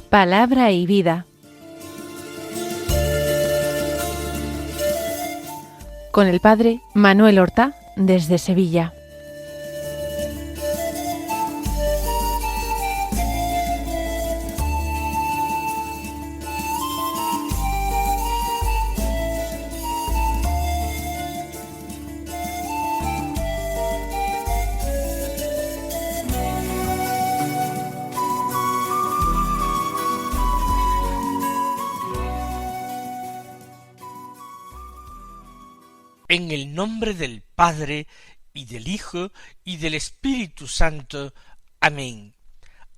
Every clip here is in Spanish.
Palabra y vida. Con el padre Manuel Horta, desde Sevilla. En el nombre del Padre, y del Hijo, y del Espíritu Santo. Amén.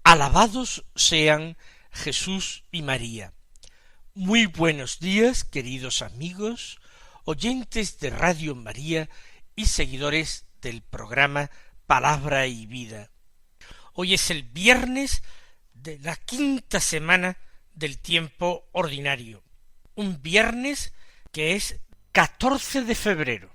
Alabados sean Jesús y María. Muy buenos días, queridos amigos, oyentes de Radio María y seguidores del programa Palabra y Vida. Hoy es el viernes de la quinta semana del tiempo ordinario. Un viernes que es 14 de febrero.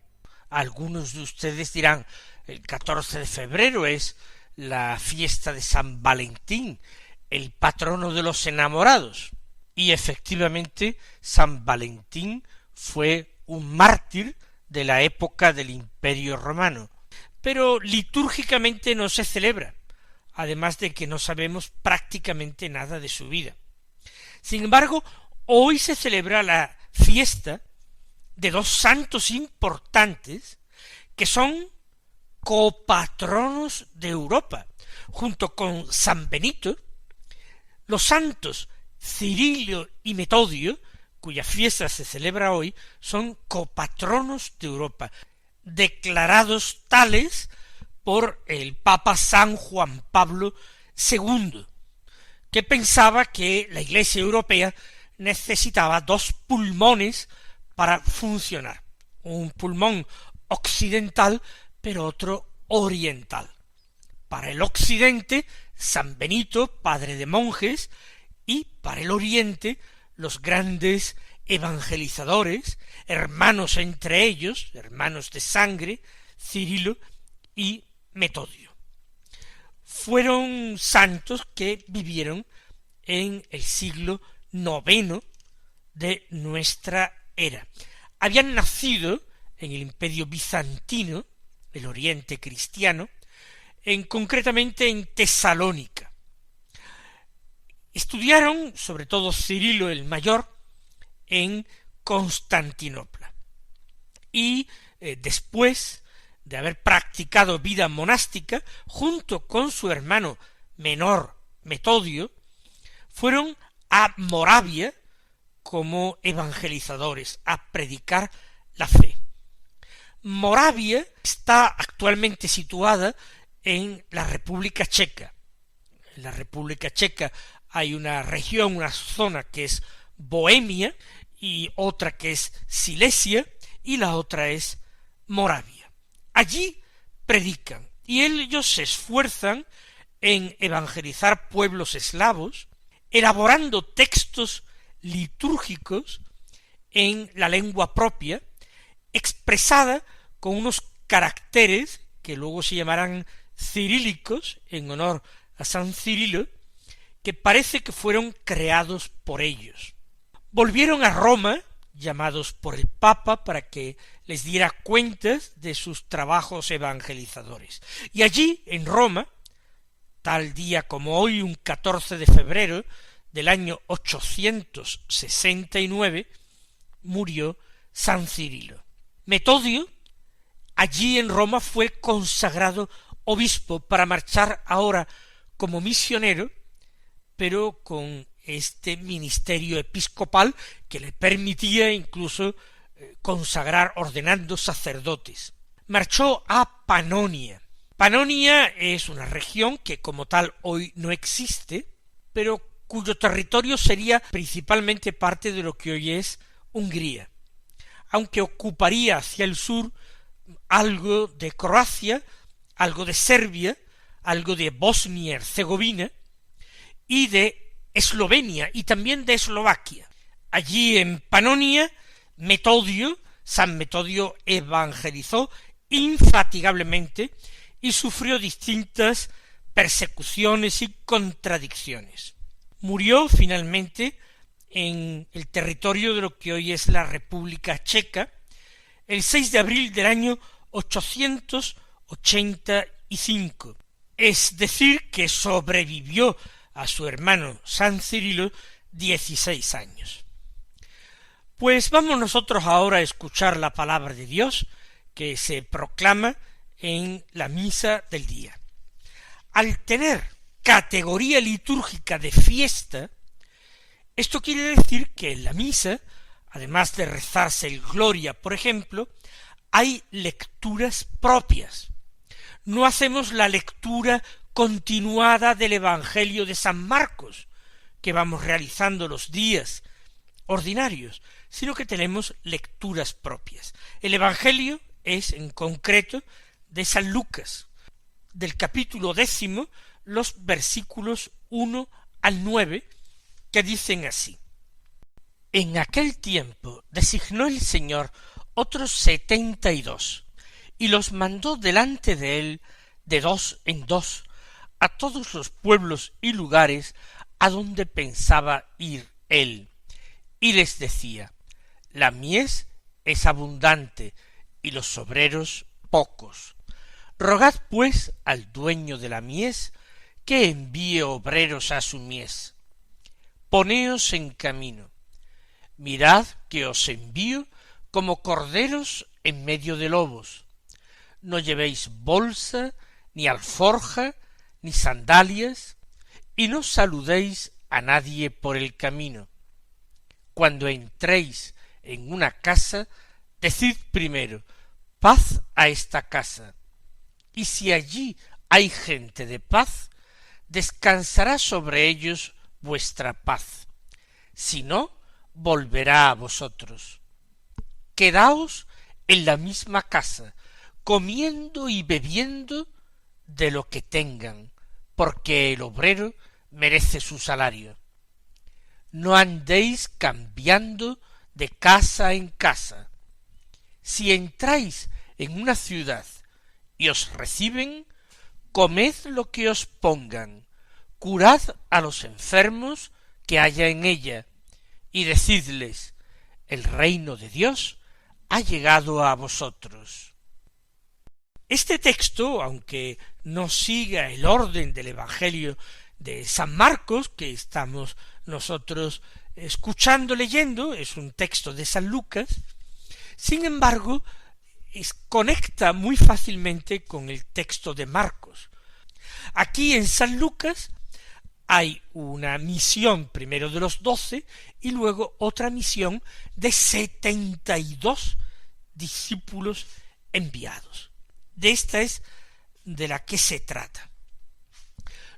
Algunos de ustedes dirán, el 14 de febrero es la fiesta de San Valentín, el patrono de los enamorados. Y efectivamente, San Valentín fue un mártir de la época del Imperio Romano. Pero litúrgicamente no se celebra, además de que no sabemos prácticamente nada de su vida. Sin embargo, hoy se celebra la fiesta de dos santos importantes que son copatronos de Europa, junto con San Benito, los santos Cirilo y Metodio, cuya fiesta se celebra hoy, son copatronos de Europa, declarados tales por el Papa San Juan Pablo II, que pensaba que la Iglesia europea necesitaba dos pulmones para funcionar, un pulmón occidental, pero otro oriental. Para el occidente, San Benito, padre de monjes, y para el oriente, los grandes evangelizadores, hermanos entre ellos, hermanos de sangre, Cirilo y Metodio. Fueron santos que vivieron en el siglo IX de nuestra era. Habían nacido en el Imperio Bizantino, el Oriente cristiano, concretamente en Tesalónica. Estudiaron, sobre todo Cirilo el Mayor, en Constantinopla. Y después de haber practicado vida monástica, junto con su hermano menor Metodio, fueron a Moravia como evangelizadores, a predicar la fe. Moravia está actualmente situada en la República Checa. En la República Checa hay una región, una zona que es Bohemia, y otra que es Silesia, y la otra es Moravia. Allí predican, y ellos se esfuerzan en evangelizar pueblos eslavos, elaborando textos litúrgicos en la lengua propia, expresada con unos caracteres que luego se llamarán cirílicos, en honor a San Cirilo, que parece que fueron creados por ellos. Volvieron a Roma, llamados por el Papa para que les diera cuentas de sus trabajos evangelizadores. Y allí, en Roma, tal día como hoy, un 14 de febrero, del año 869, murió San Cirilo. Metodio, allí en Roma, fue consagrado obispo para marchar ahora como misionero, pero con este ministerio episcopal que le permitía incluso consagrar ordenando sacerdotes. Marchó a Panonia. Panonia es una región que como tal hoy no existe, pero cuyo territorio sería principalmente parte de lo que hoy es Hungría, aunque ocuparía hacia el sur algo de Croacia, algo de Serbia, algo de Bosnia y Herzegovina, y de Eslovenia, y también de Eslovaquia. Allí en Panonia, San Metodio evangelizó infatigablemente y sufrió distintas persecuciones y contradicciones. Murió finalmente en el territorio de lo que hoy es la República Checa, el 6 de abril del año 885. Es decir, que sobrevivió a su hermano San Cirilo 16 años. Pues vamos nosotros ahora a escuchar la palabra de Dios que se proclama en la misa del día. Al tener categoría litúrgica de fiesta, esto quiere decir que en la misa, además de rezarse el Gloria, por ejemplo, hay lecturas propias. No hacemos la lectura continuada del Evangelio de San Marcos, que vamos realizando los días ordinarios, sino que tenemos lecturas propias. El Evangelio es, en concreto, de San Lucas, del capítulo 10, los versículos 1 al 9, que dicen así: En aquel tiempo designó el Señor otros 72, y los mandó delante de él de dos en dos, a todos los pueblos y lugares a donde pensaba ir él, y les decía: La mies es abundante, y los obreros pocos. Rogad pues al dueño de la mies que envíe obreros a su mies. Poneos en camino. Mirad que os envío como corderos en medio de lobos. No llevéis bolsa, ni alforja, ni sandalias, y no saludéis a nadie por el camino. Cuando entréis en una casa, decid primero: paz a esta casa. Y si allí hay gente de paz, descansará sobre ellos vuestra paz. Si no, volverá a vosotros. Quedaos en la misma casa, comiendo y bebiendo de lo que tengan, porque el obrero merece su salario. No andéis cambiando de casa en casa. Si entráis en una ciudad y os reciben, comed lo que os pongan, curad a los enfermos que haya en ella, y decidles: el reino de Dios ha llegado a vosotros. Este texto, aunque no siga el orden del Evangelio de San Marcos, que estamos nosotros leyendo, es un texto de San Lucas, sin embargo, conecta muy fácilmente con el texto de Marcos. Aquí en San Lucas hay una misión primero de los 12 y luego otra misión de 72 discípulos enviados. De esta es de la que se trata.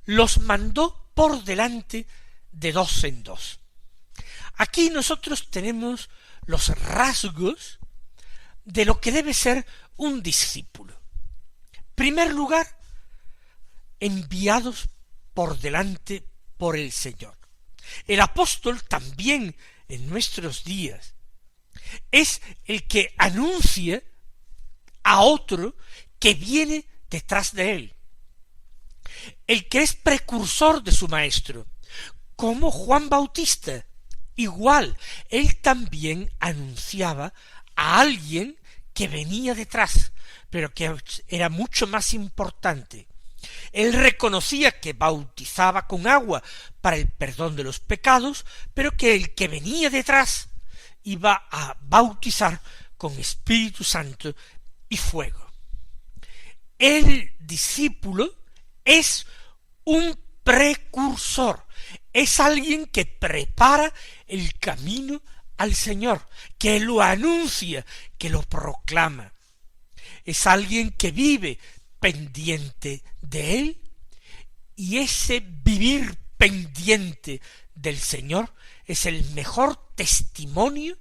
Los mandó por delante de dos en dos. Aquí nosotros tenemos los rasgos de lo que debe ser un discípulo. En primer lugar, enviados por delante por el Señor. El apóstol también en nuestros días es el que anuncia a otro que viene detrás de él, el que es precursor de su maestro, como Juan Bautista. Igual, él también anunciaba a alguien que venía detrás, pero que era mucho más importante. Él reconocía que bautizaba con agua para el perdón de los pecados, pero que el que venía detrás iba a bautizar con Espíritu Santo y fuego. El discípulo es un precursor, es alguien que prepara el camino al Señor, que lo anuncia, que lo proclama. Es alguien que vive pendiente de Él, y ese vivir pendiente del Señor es el mejor testimonio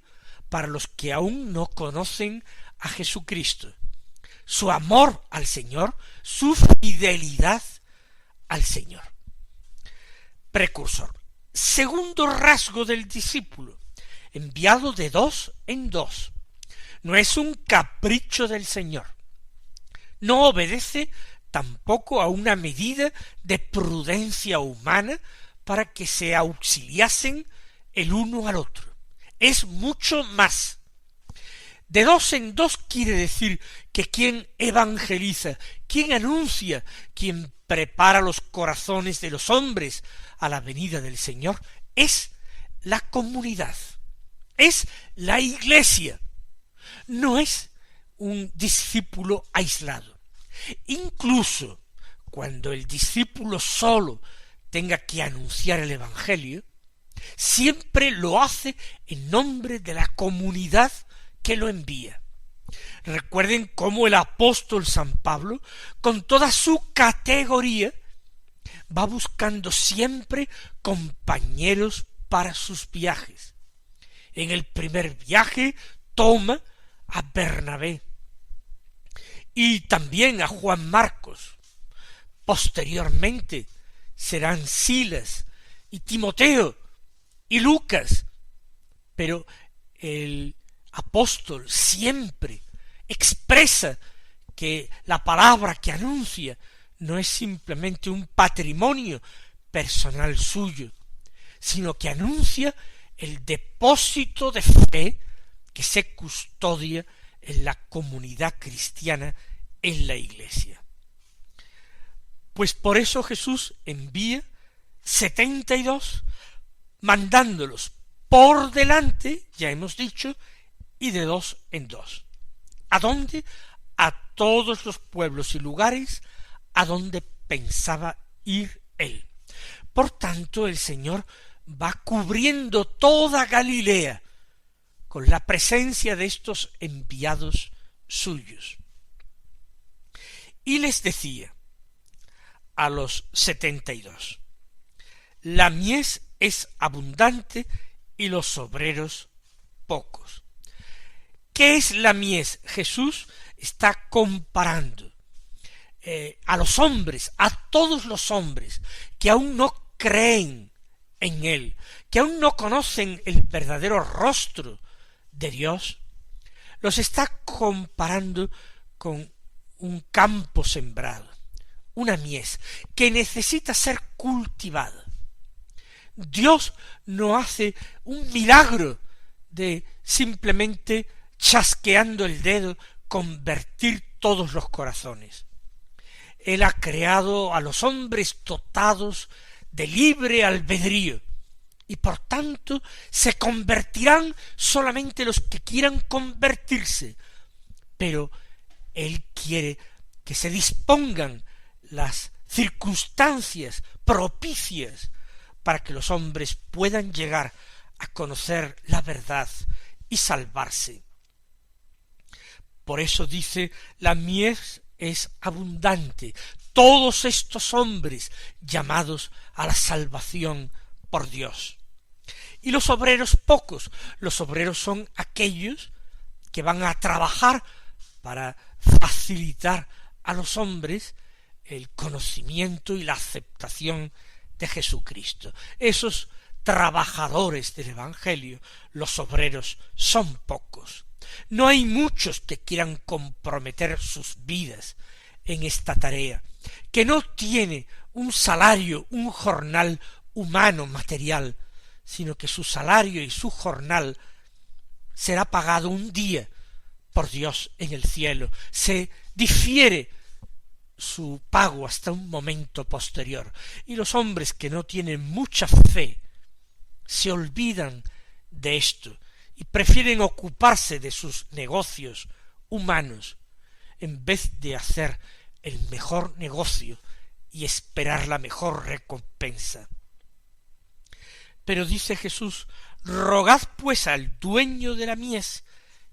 para los que aún no conocen a Jesucristo. Su amor al Señor, su fidelidad al Señor. Precursor. Segundo rasgo del discípulo, enviado de dos en dos. No es un capricho del Señor. No obedece tampoco a una medida de prudencia humana para que se auxiliasen el uno al otro. Es mucho más. De dos en dos quiere decir que quien evangeliza, quien anuncia, quien prepara los corazones de los hombres a la venida del Señor, es la comunidad, es la iglesia, no es un discípulo aislado. Incluso cuando el discípulo solo tenga que anunciar el Evangelio, siempre lo hace en nombre de la comunidad que lo envía. Recuerden cómo el apóstol San Pablo, con toda su categoría, va buscando siempre compañeros para sus viajes. En el primer viaje toma a Bernabé y también a Juan Marcos. Posteriormente serán Silas y Timoteo y Lucas, pero el apóstol siempre expresa que la palabra que anuncia no es simplemente un patrimonio personal suyo, sino que anuncia el depósito de fe que se custodia en la comunidad cristiana, en la iglesia. Pues por eso Jesús envía 72, mandándolos por delante, ya hemos dicho, y de dos en dos. ¿A dónde? A todos los pueblos y lugares a donde pensaba ir él. Por tanto, el Señor va cubriendo toda Galilea con la presencia de estos enviados suyos. Y les decía a los 72, la mies es abundante y los obreros pocos. ¿Qué es la mies? Jesús está comparando a los hombres, a todos los hombres que aún no creen en Él, que aún no conocen el verdadero rostro de Dios, los está comparando con un campo sembrado, una mies que necesita ser cultivada. Dios no hace un milagro de simplemente chasqueando el dedo convertir todos los corazones. Él ha creado a los hombres dotados de libre albedrío, y por tanto se convertirán solamente los que quieran convertirse, pero Él quiere que se dispongan las circunstancias propicias para que los hombres puedan llegar a conocer la verdad y salvarse. Por eso dice, la mies es abundante, todos estos hombres llamados a la salvación por Dios. Y los obreros pocos, los obreros son aquellos que van a trabajar para facilitar a los hombres el conocimiento y la aceptación de Jesucristo. Esos trabajadores del Evangelio, los obreros, son pocos. No hay muchos que quieran comprometer sus vidas en esta tarea, que no tiene un salario, un jornal humano, material, sino que su salario y su jornal será pagado un día por Dios en el cielo. Se difiere su pago hasta un momento posterior, y los hombres que no tienen mucha fe se olvidan de esto y prefieren ocuparse de sus negocios humanos en vez de hacer el mejor negocio y esperar la mejor recompensa. Pero dice Jesús, rogad pues al dueño de la mies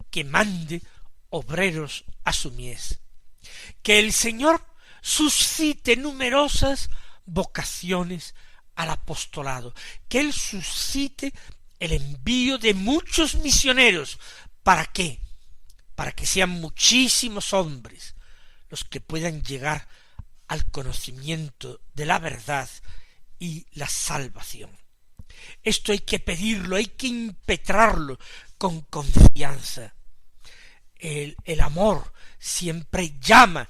que mande obreros a su mies, que el Señor suscite numerosas vocaciones al apostolado, que Él suscite el envío de muchos misioneros. ¿Para qué? Para que sean muchísimos hombres los que puedan llegar al conocimiento de la verdad y la salvación. Esto hay que pedirlo, hay que impetrarlo con confianza. El amor siempre llama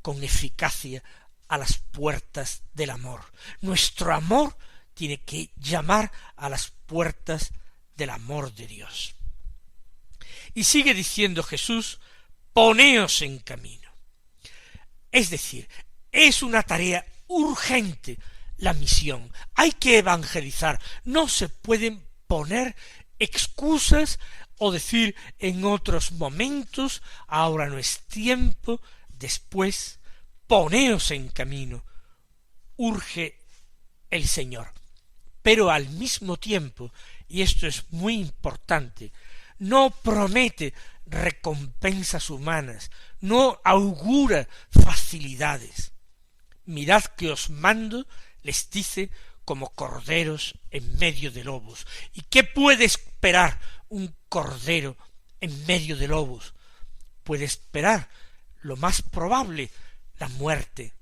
con eficacia a las puertas del amor. Nuestro amor tiene que llamar a las puertas del amor de Dios. Y sigue diciendo Jesús, poneos en camino. Es decir, es una tarea urgente la misión. Hay que evangelizar. No se pueden poner excusas o decir en otros momentos, ahora no es tiempo, después, poneos en camino. Urge el Señor. Pero al mismo tiempo, y esto es muy importante, no promete recompensas humanas, no augura facilidades. Mirad que os mando, les dice, como corderos en medio de lobos. ¿Y qué puede esperar un cordero en medio de lobos? Puede esperar, lo más probable, la muerte.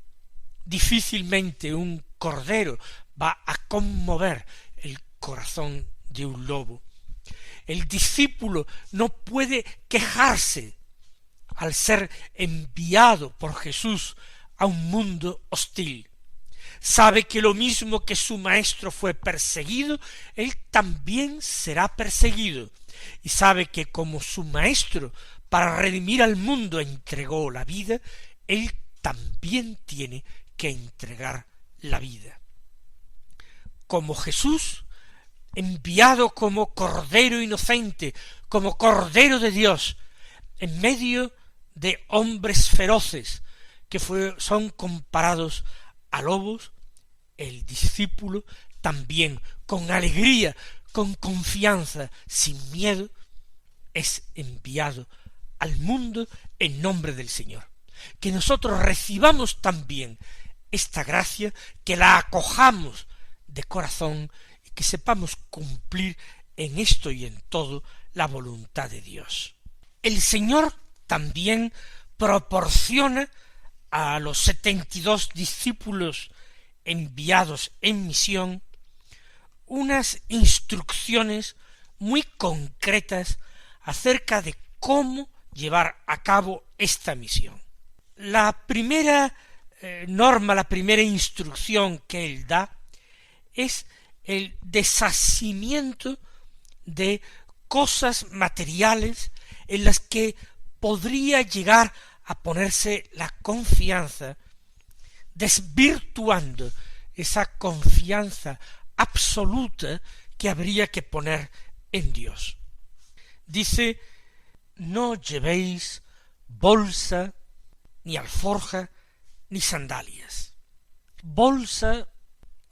Difícilmente un cordero va a conmover el corazón de un lobo. El discípulo no puede quejarse al ser enviado por Jesús a un mundo hostil. Sabe que lo mismo que su maestro fue perseguido, él también será perseguido. Y sabe que como su maestro para redimir al mundo entregó la vida, él también tiene que entregar la vida. Como Jesús, enviado como Cordero inocente, como Cordero de Dios, en medio de hombres feroces que son comparados a lobos, el discípulo también, con alegría, con confianza, sin miedo, es enviado al mundo en nombre del Señor. Que nosotros recibamos también esta gracia, que la acojamos de corazón y que sepamos cumplir en esto y en todo la voluntad de Dios. El Señor también proporciona a los 72 discípulos enviados en misión unas instrucciones muy concretas acerca de cómo llevar a cabo esta misión. La primera norma, la primera instrucción que él da es el deshacimiento de cosas materiales en las que podría llegar a ponerse la confianza, desvirtuando esa confianza absoluta que habría que poner en Dios. Dice, no llevéis bolsa, ni alforja, ni sandalias. Bolsa,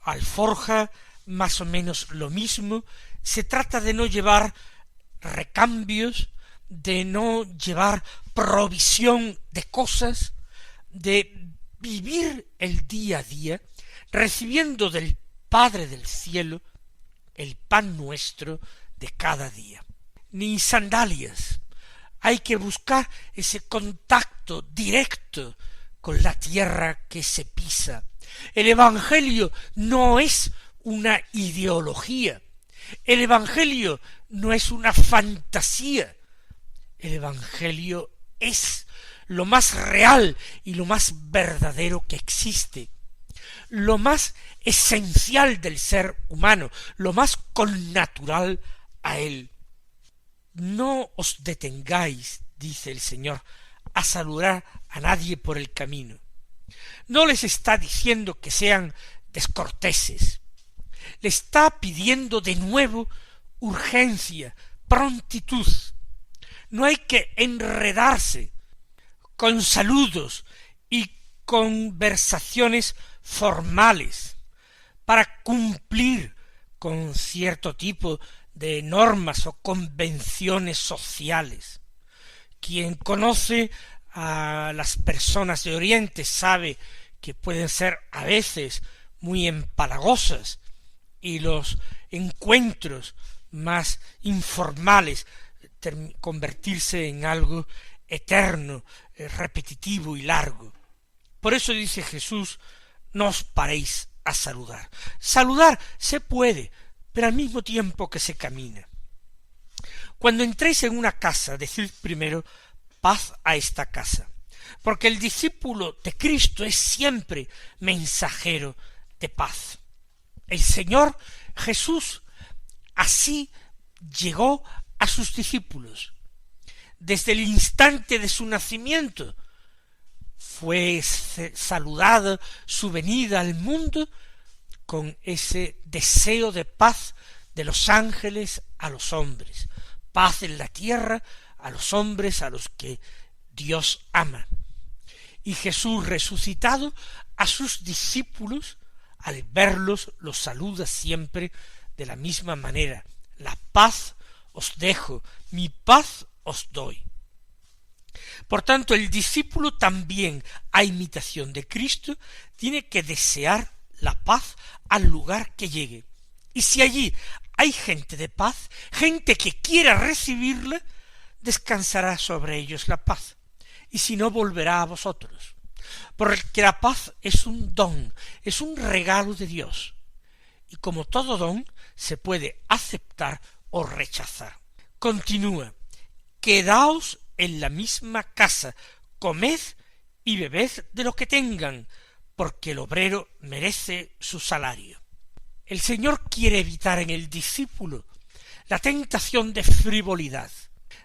alforja, más o menos lo mismo. Se trata de no llevar recambios, de no llevar provisión de cosas, de vivir el día a día, recibiendo del Padre del cielo el pan nuestro de cada día. Ni sandalias. Hay que buscar ese contacto directo con la tierra que se pisa. El Evangelio no es una ideología. El Evangelio no es una fantasía. El Evangelio es lo más real y lo más verdadero que existe, lo más esencial del ser humano, lo más connatural a él. No os detengáis, dice el Señor, a saludar a nadie por el camino. No les está diciendo que sean descorteses. Le está pidiendo de nuevo urgencia, prontitud. No hay que enredarse con saludos y conversaciones formales para cumplir con cierto tipo de normas o convenciones sociales. Quien conoce a las personas de Oriente sabe que pueden ser a veces muy empalagosas y los encuentros más informales convertirse en algo eterno, repetitivo y largo. Por eso dice Jesús, no os paréis a saludar. Saludar se puede, pero al mismo tiempo que se camina. Cuando entréis en una casa, decid primero, paz a esta casa, porque el discípulo de Cristo es siempre mensajero de paz. El Señor Jesús así llegó a sus discípulos. Desde el instante de su nacimiento fue saludada su venida al mundo con ese deseo de paz de los ángeles a los hombres, paz en la tierra a los hombres a los que Dios ama. Y Jesús resucitado a sus discípulos, al verlos, los saluda siempre de la misma manera: la paz os dejo, mi paz os doy. Por tanto, el discípulo también, a imitación de Cristo, tiene que desear la paz al lugar que llegue. Y si allí hay gente de paz, gente que quiera recibirla, descansará sobre ellos la paz. Y si no, volverá a vosotros. Porque la paz es un don, es un regalo de Dios. Y como todo don, se puede aceptar o rechazar. Continúa: quedaos en la misma casa, comed y bebed de lo que tengan, porque el obrero merece su salario. El Señor quiere evitar en el discípulo la tentación de frivolidad,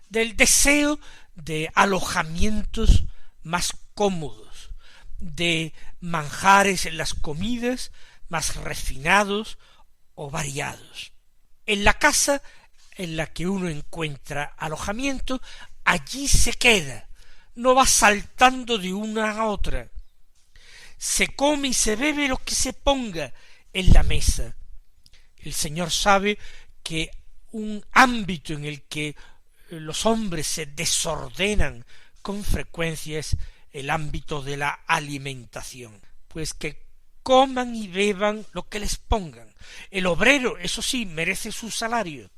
del deseo de alojamientos más cómodos, de manjares en las comidas más refinados o variados. En la casa en la que uno encuentra alojamiento, allí se queda, no va saltando de una a otra. Se come y se bebe lo que se ponga en la mesa. El Señor sabe que un ámbito en el que los hombres se desordenan con frecuencia es el ámbito de la alimentación, pues que coman y beban lo que les pongan. El obrero, eso sí, merece su salario.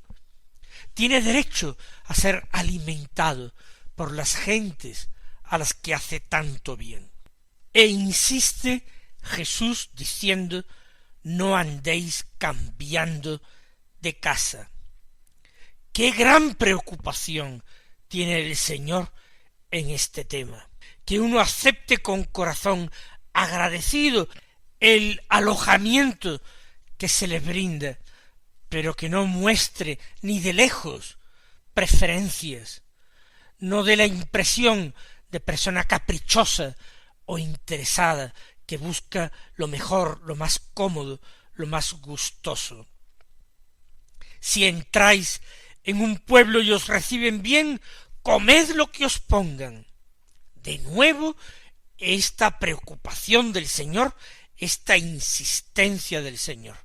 Tiene derecho a ser alimentado por las gentes a las que hace tanto bien. E insiste Jesús diciendo: no andéis cambiando de casa. Qué gran preocupación tiene el Señor en este tema. Que uno acepte con corazón agradecido el alojamiento que se le brinda, pero que no muestre ni de lejos preferencias, no dé la impresión de persona caprichosa o interesada que busca lo mejor, lo más cómodo, lo más gustoso. Si entráis en un pueblo y os reciben bien, comed lo que os pongan. De nuevo, esta preocupación del Señor, esta insistencia del Señor.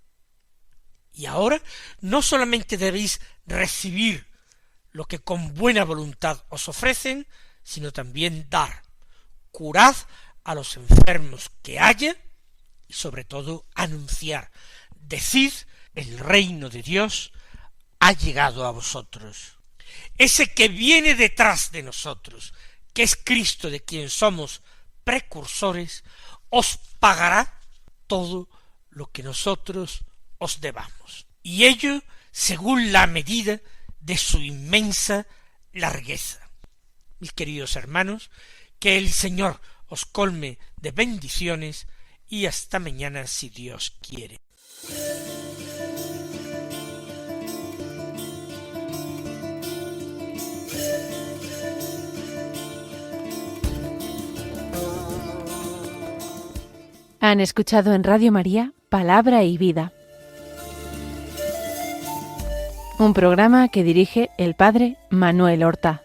Y ahora no solamente debéis recibir lo que con buena voluntad os ofrecen, sino también dar. Curad a los enfermos que haya y sobre todo anunciar. Decid: el reino de Dios ha llegado a vosotros. Ese que viene detrás de nosotros, que es Cristo, de quien somos precursores, os pagará todo lo que nosotros os debamos. Y ello según la medida de su inmensa largueza. Mis queridos hermanos, que el Señor os colme de bendiciones y hasta mañana si Dios quiere. Han escuchado en Radio María Palabra y Vida, un programa que dirige el Padre Manuel Horta.